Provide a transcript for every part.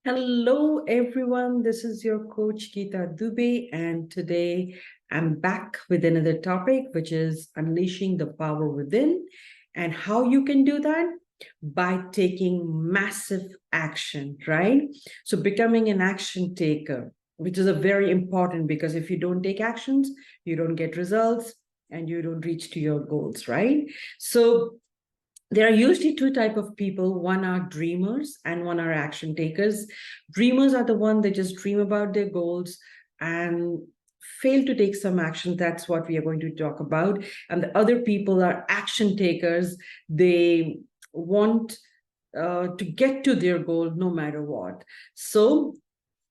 Hello, everyone. This is your coach, Geeta Dubey, and today I'm back with another topic, which is unleashing the power within. And how you can do that? By taking massive action, right? So becoming an action taker, which is a very important, because if you don't take actions, you don't get results and you don't reach to your goals, right? So there are usually two type of people. One are dreamers and one are action takers. Dreamers are the one that just dream about their goals and fail to take some action. That's what we are going to talk about. And the other people are action takers. They want to get to their goal no matter what. So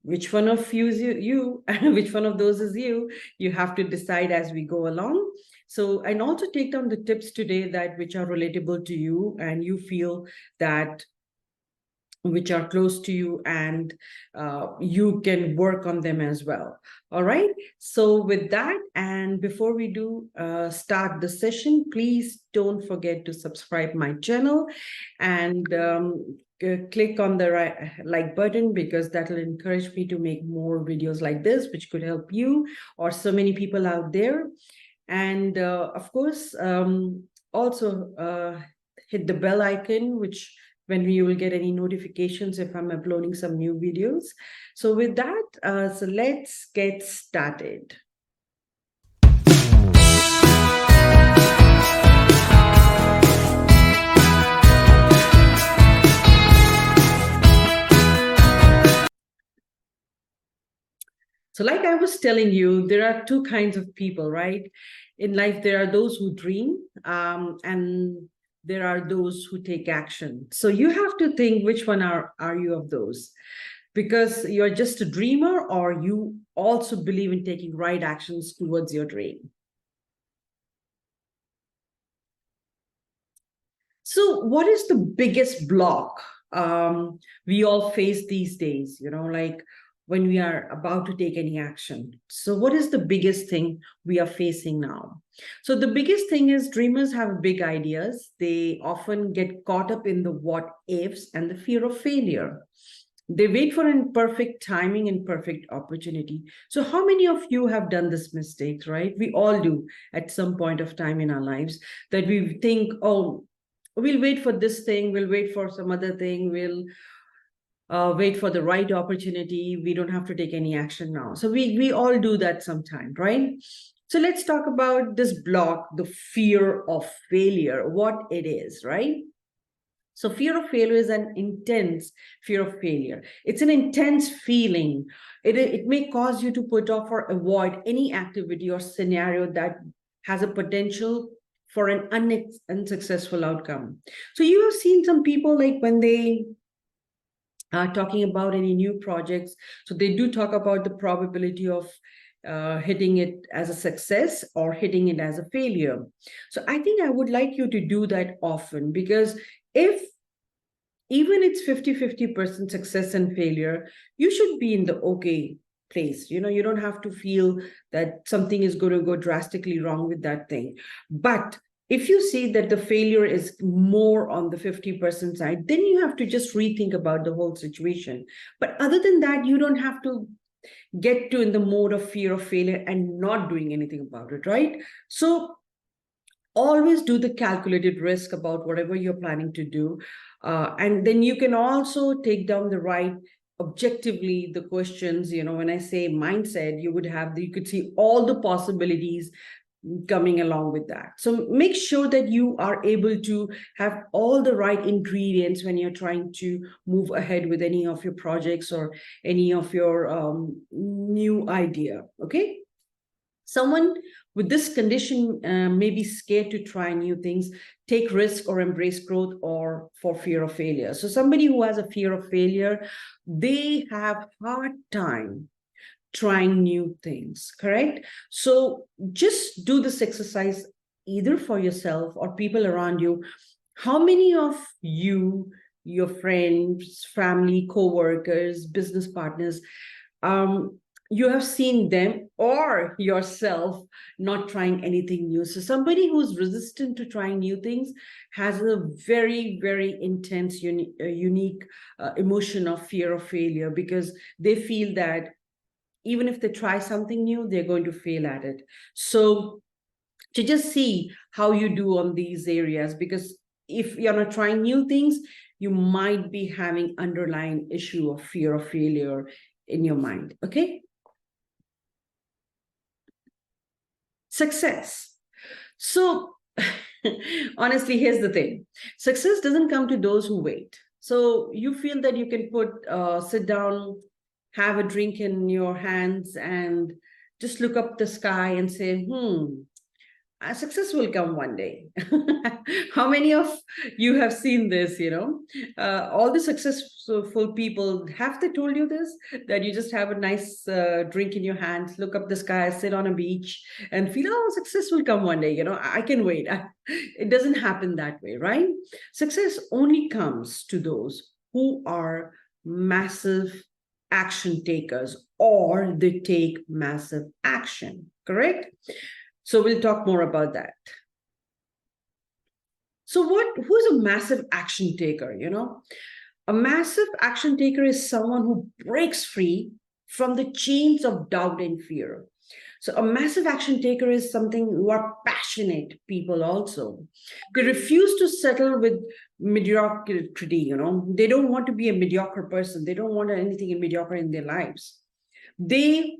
which one of you is you and which one of those is you have to decide as we go along. So, and also take down the tips today that which are relatable to you and you feel that which are close to you, and you can work on them as well. All right. So with that, and before we do start the session, please don't forget to subscribe my channel and click on the like button, because that will encourage me to make more videos like this, which could help you or so many people out there. And of course, also hit the bell icon, which when we will get any notifications if I'm uploading some new videos. So with that, so let's get started. So like I was telling you, there are two kinds of people, right? In life, there are those who dream, and there are those who take action. So you have to think which one are you of those? Because you're just a dreamer, or you also believe in taking right actions towards your dream. So what is the biggest block we all face these days, like when we are about to take any action? So what is the biggest thing we are facing now? So the biggest thing is dreamers have big ideas. They often get caught up in the what ifs and the fear of failure. They wait for an perfect timing and perfect opportunity. So how many of you have done this mistake, right? We all do at some point of time in our lives, that we think, oh, we'll wait for this thing, we'll wait for some other thing, we'll wait for the right opportunity. We don't have to take any action now. So we all do that sometime, right? So let's talk about this block, the fear of failure, what it is, right? So fear of failure is an intense fear of failure. It's an intense feeling. It may cause you to put off or avoid any activity or scenario that has a potential for an unsuccessful outcome. So you have seen some people, like when they are talking about any new projects, so they do talk about the probability of hitting it as a success or hitting it as a failure. So I think I would like you to do that often, because if even it's 50-50% success and failure, you should be in the okay place. You don't have to feel that something is going to go drastically wrong with that thing. But if you see that the failure is more on the 50% side, then you have to just rethink about the whole situation. But other than that, you don't have to get to in the mode of fear of failure and not doing anything about it, right? So always do the calculated risk about whatever you're planning to do. And then you can also take down the right objectively the questions. When I say mindset, you could see all the possibilities coming along with that. So make sure that you are able to have all the right ingredients when you're trying to move ahead with any of your projects or any of your new idea. Okay. Someone with this condition may be scared to try new things, take risk, or embrace growth, or for fear of failure. So somebody who has a fear of failure, they have hard time trying new things, correct? So just do this exercise either for yourself or people around you. How many of you, your friends, family, co-workers, business partners, you have seen them or yourself not trying anything new. So somebody who's resistant to trying new things has a very, very intense, unique emotion of fear of failure, because they feel that even if they try something new, they're going to fail at it. So to just see how you do on these areas, because if you're not trying new things, you might be having underlying issue of fear of failure in your mind. Okay. Success. So honestly, here's the thing. Success doesn't come to those who wait. So you feel that you can sit down, have a drink in your hands, and just look up the sky and say, success will come one day. How many of you have seen this? All the successful people, have they told you this? That you just have a nice drink in your hands, look up the sky, sit on a beach, and feel, oh, success will come one day. I can wait. It doesn't happen that way, right? Success only comes to those who are massive action takers, or they take massive action, correct? So we'll talk more about that. So who's a massive action taker? A massive action taker is someone who breaks free from the chains of doubt and fear. So a massive action taker is something who are passionate people also. They refuse to settle with mediocrity. They don't want to be a mediocre person. They don't want anything mediocre in their lives. They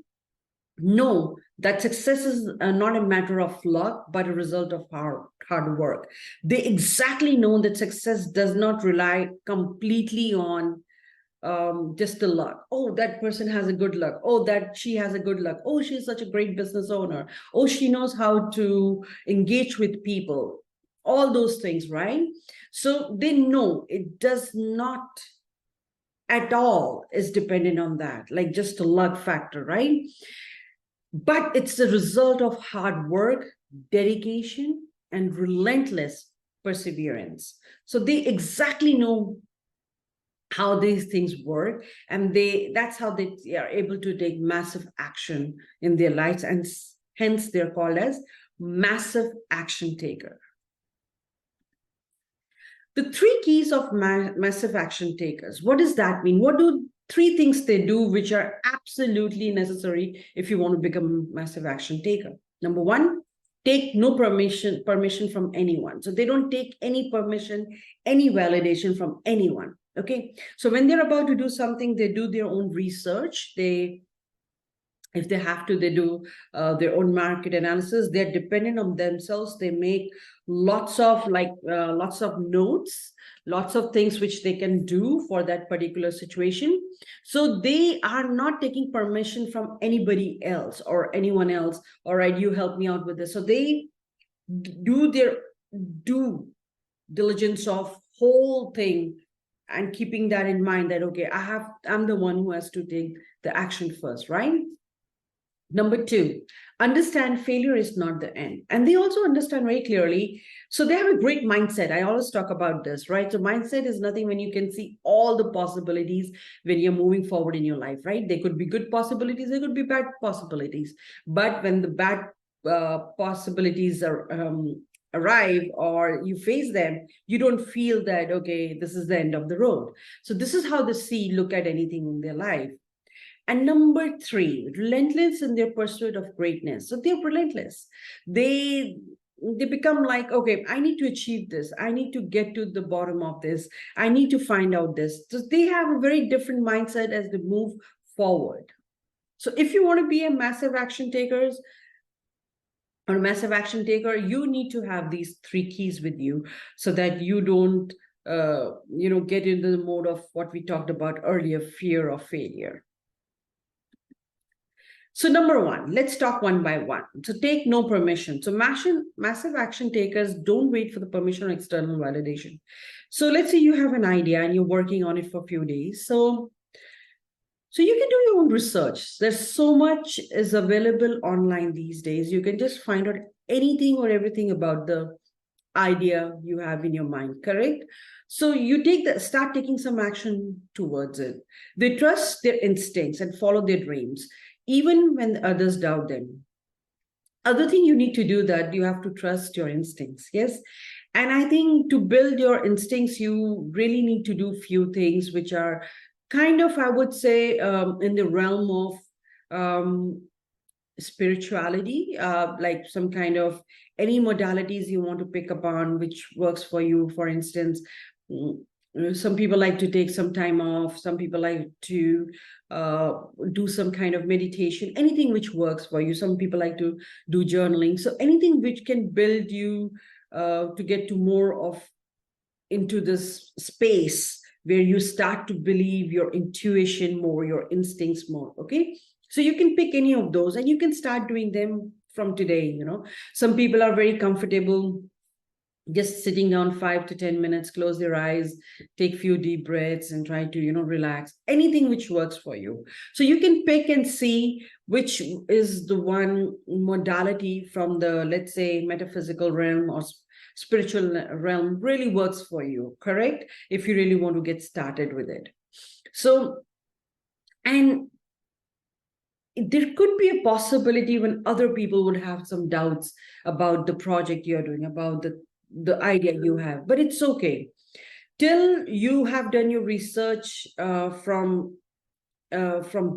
know that success is not a matter of luck, but a result of hard work. They exactly know that success does not rely completely on just the luck. Oh, that person has a good luck. Oh, that she has a good luck. Oh, she's such a great business owner. Oh, she knows how to engage with people. All those things, right? So they know it does not at all is dependent on that, like just a luck factor, right? But it's the result of hard work, dedication, and relentless perseverance. So they exactly know how these things work, and that's how they are able to take massive action in their lives, and hence they're called as massive action taker. The three keys of massive action takers. What does that mean? What do three things they do which are absolutely necessary if you want to become a massive action taker? Number one, take no permission from anyone. So they don't take any permission, any validation from anyone. Okay. So when they're about to do something, they do their own research. If they have to, they do their own market analysis. They're dependent on themselves. They make lots of notes, lots of things which they can do for that particular situation. So they are not taking permission from anybody else or anyone else. All right, you help me out with this. So they do their due diligence of whole thing, and keeping that in mind that, okay, I'm the one who has to take the action first, right? Number two, understand failure is not the end. And they also understand very clearly. So they have a great mindset. I always talk about this, right? So mindset is nothing when you can see all the possibilities when you're moving forward in your life, right? There could be good possibilities, there could be bad possibilities. But when the bad possibilities arrive or you face them, you don't feel that, okay, this is the end of the road. So this is how the C look at anything in their life. And number three, relentless in their pursuit of greatness. So they're relentless. They become like, okay, I need to achieve this. I need to get to the bottom of this. I need to find out this. So they have a very different mindset as they move forward. So if you want to be a massive action taker, you need to have these three keys with you so that you don't, get into the mode of what we talked about earlier, fear of failure. So number one, let's talk one by one. So take no permission. So massive action takers don't wait for the permission or external validation. So let's say you have an idea and you're working on it for a few days. So you can do your own research. There's so much is available online these days. You can just find out anything or everything about the idea you have in your mind, correct? So you start taking some action towards it. They trust their instincts and follow their dreams. even when others doubt them. Other thing you need to do that you have to trust your instincts. Yes. And I think to build your instincts, you really need to do few things which are kind of, I would say, in the realm of spirituality, like some kind of any modalities you want to pick up on which works for you. For instance, some people like to take some time off, some people like to do some kind of meditation, anything which works for you. Some people like to do journaling. So anything which can build you to get to more of into this space where you start to believe your intuition more, your instincts more. Okay. So you can pick any of those and you can start doing them from today. Some people are very comfortable just sitting down 5 to 10 minutes, close their eyes, take few deep breaths and try to, relax. Anything which works for you. So you can pick and see which is the one modality from the, let's say, metaphysical realm or spiritual realm really works for you, correct? If you really want to get started with it. So, and there could be a possibility when other people would have some doubts about the project you're doing, about the idea you have, but it's okay. Till you have done your research from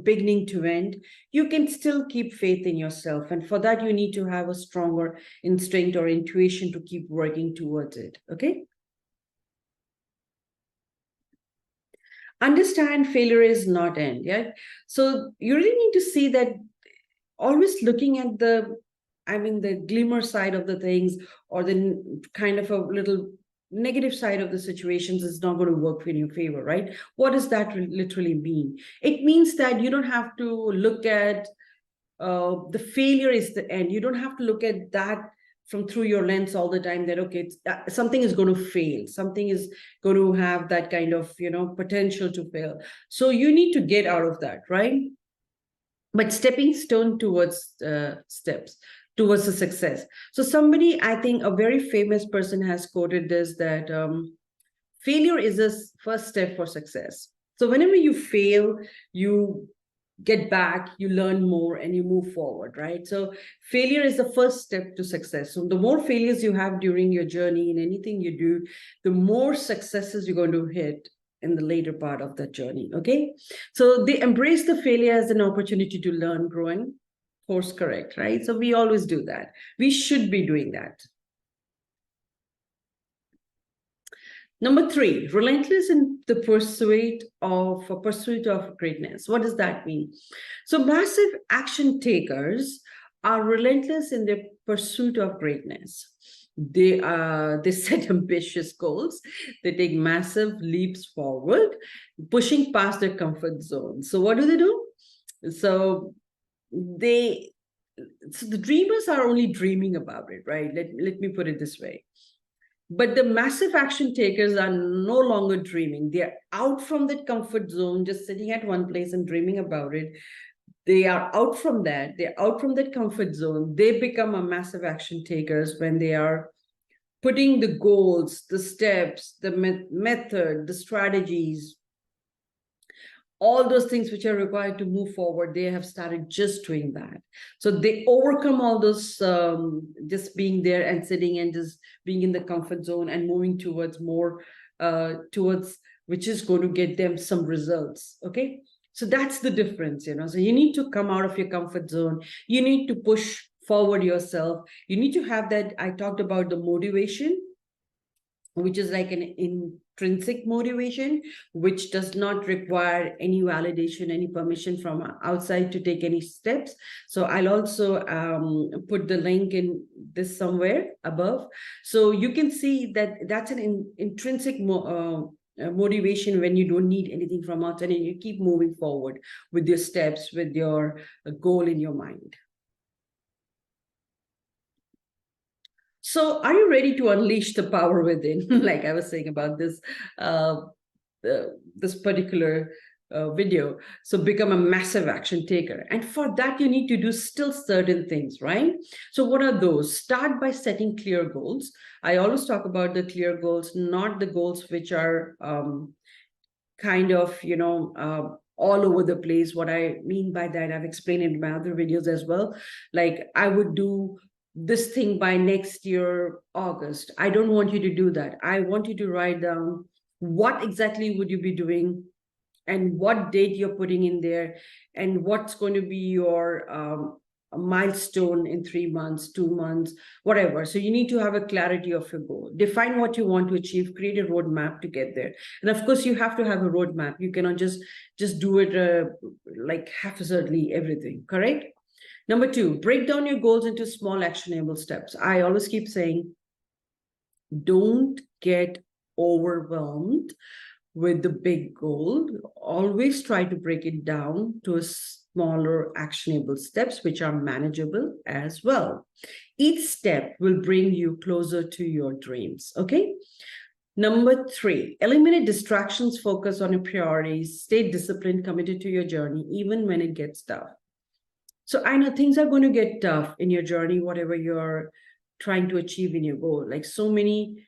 beginning to end, you can still keep faith in yourself. And for that, you need to have a stronger instinct or intuition to keep working towards it. Okay. Understand failure is not end. Yeah. So you really need to see that always looking at the glimmer side of the things, or the kind of a little negative side of the situations is not going to work in your favor, right? What does that literally mean? It means that you don't have to look at the failure is the end. You don't have to look at that from through your lens all the time, that okay, something is going to fail, something is going to have that kind of potential to fail. So you need to get out of that, right? But stepping stone towards steps towards the success. So somebody, I think a very famous person has quoted this, that failure is the first step for success. So whenever you fail, you get back, you learn more, and you move forward, right? So failure is the first step to success. So the more failures you have during your journey in anything you do, the more successes you're going to hit in the later part of that journey. Okay. So they embrace the failure as an opportunity to learn, grow, and course correct, right? So we always do that. We should be doing that. Number 3, relentless in the pursuit of greatness. What does that mean? So massive action takers are relentless in their pursuit of greatness. They set ambitious goals. They take massive leaps forward, pushing past their comfort zone. So what do? So the dreamers are only dreaming about it, right? Let me put it this way. But the massive action takers are no longer dreaming. They're out from that comfort zone, just sitting at one place and dreaming about it. They are out from that. They're out from that comfort zone. They become a massive action takers when they are putting the goals, the steps, the method, the strategies, all those things which are required to move forward. They have started just doing that. So they overcome all those just being there and sitting and just being in the comfort zone and moving towards more towards which is going to get them some results. Okay. So that's the difference, So you need to come out of your comfort zone. You need to push forward yourself. You need to have that. I talked about the motivation, which is like an intrinsic motivation, which does not require any validation, any permission from outside to take any steps. So I'll also put the link in this somewhere above. So you can see that that's an intrinsic motivation when you don't need anything from outside and you keep moving forward with your steps, with your goal in your mind. So are you ready to unleash the power within? Like I was saying about this, this particular video. So become a massive action taker. And for that, you need to do still certain things, right? So what are those? Start by setting clear goals. I always talk about the clear goals, not the goals which are kind of, all over the place. What I mean by that, I've explained in my other videos as well. Like, I would do this thing by next year, August. I don't want you to do that. I want you to write down what exactly would you be doing and what date you're putting in there, and what's going to be your a milestone in 3 months, 2 months, whatever. So you need to have a clarity of your goal. Define what you want to achieve, create a roadmap to get there. And of course, you have to have a roadmap. You cannot just do it like haphazardly, everything, correct? Number 2, break down your goals into small actionable steps. I always keep saying, don't get overwhelmed with the big goal. Always try to break it down to a smaller actionable steps, which are manageable as well. Each step will bring you closer to your dreams. Okay. Number 3, eliminate distractions, focus on your priorities, stay disciplined, committed to your journey, even when it gets tough. So I know things are going to get tough in your journey, whatever you're trying to achieve in your goal. Like, so many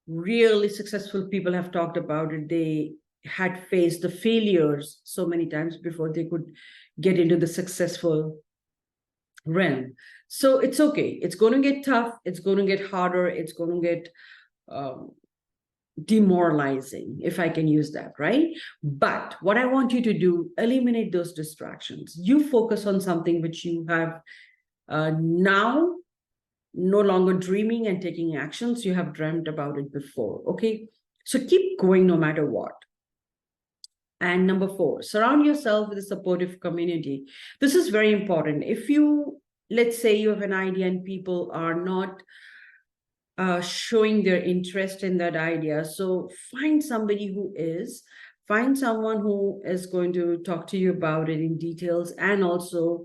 really successful people have talked about it. They had faced the failures so many times before they could get into the successful realm. So it's okay. It's going to get tough. It's going to get harder. It's going to get demoralizing, if I can use that, right? But what I want you to do, eliminate those distractions. You focus on something which you have now no longer dreaming and taking actions. You have dreamt about it before. Okay. So keep going no matter what. And number 4, surround yourself with a supportive community. This is very important. If you, let's say you have an idea and people are not showing their interest in that idea, so find somebody who is, find someone who is going to talk to you about it in details and also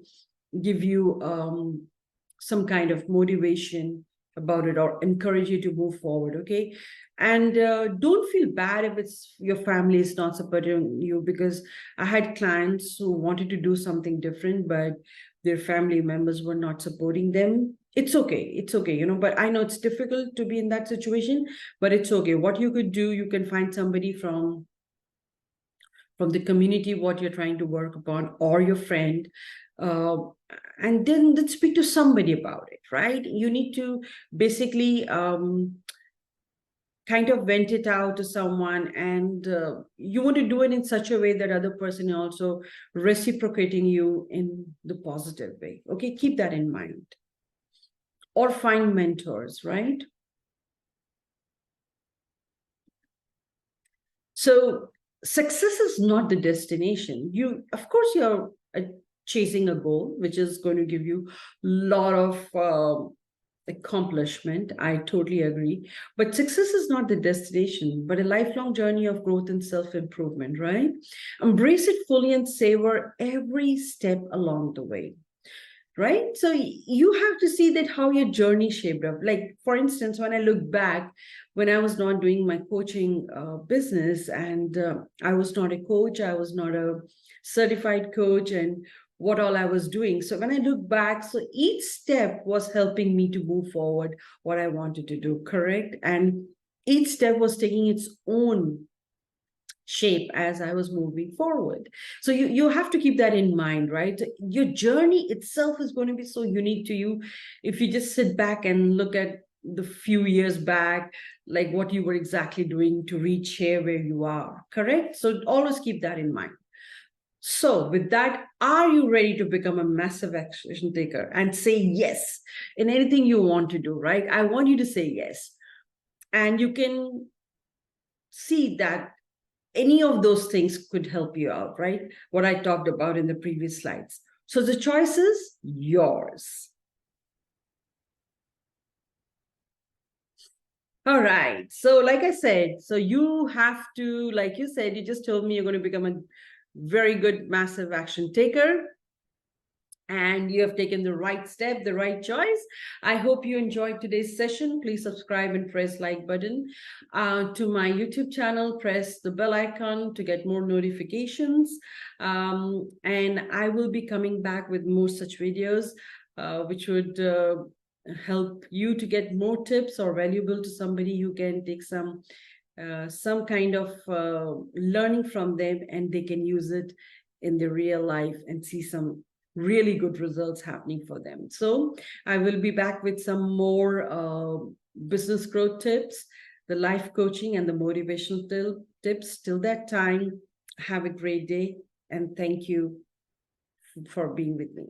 give you some kind of motivation about it or encourage you to move forward. Okay. And don't feel bad if it's your family is not supporting you, because I had clients who wanted to do something different, but their family members were not supporting them. It's okay. It's okay, you know, but I know it's difficult to be in that situation, but it's okay. What you could do, you can find somebody from the community, what you're trying to work upon, or your friend, and then speak to somebody about it, right? You need to basically kind of vent it out to someone, and you want to do it in such a way that other person is also reciprocating you in the positive way. Okay, keep that in mind. Or find mentors, right? So success is not the destination. You, of course, you're chasing a goal, which is going to give you a lot of accomplishment. I totally agree. But success is not the destination, but a lifelong journey of growth and self-improvement, right? Embrace it fully and savor every step along the way. Right? So you have to see that how your journey shaped up. Like, for instance, when I look back, when I was not doing my coaching business, and I was not a coach, I was not a certified coach, and what all I was doing. So when I look back, so each step was helping me to move forward what I wanted to do, correct? And each step was taking its own shape as I was moving forward. So you have to keep that in mind, right? Your journey itself is going to be so unique to you. If you just sit back and look at the few years back, like what you were exactly doing to reach here where you are, correct? So always keep that in mind. So with that, are you ready to become a massive action taker and say yes in anything you want to do, right? I want you to say yes. And you can see that any of those things could help you out, right? What I talked about in the previous slides. So the choice is yours. All right. So like I said, so you have to, like you said, you just told me you're going to become a very good massive action taker. And you have taken the right step, the right choice. I hope you enjoyed today's session. Please subscribe and press like button to my YouTube channel. Press the bell icon to get more notifications. And I will be coming back with more such videos, which would help you to get more tips or valuable to somebody who can take some some kind of learning from them, and they can use it in their real life and see some really good results happening for them. So I will be back with some more business growth tips, the life coaching, and the motivational tips. Till that time, have a great day, and thank you for being with me.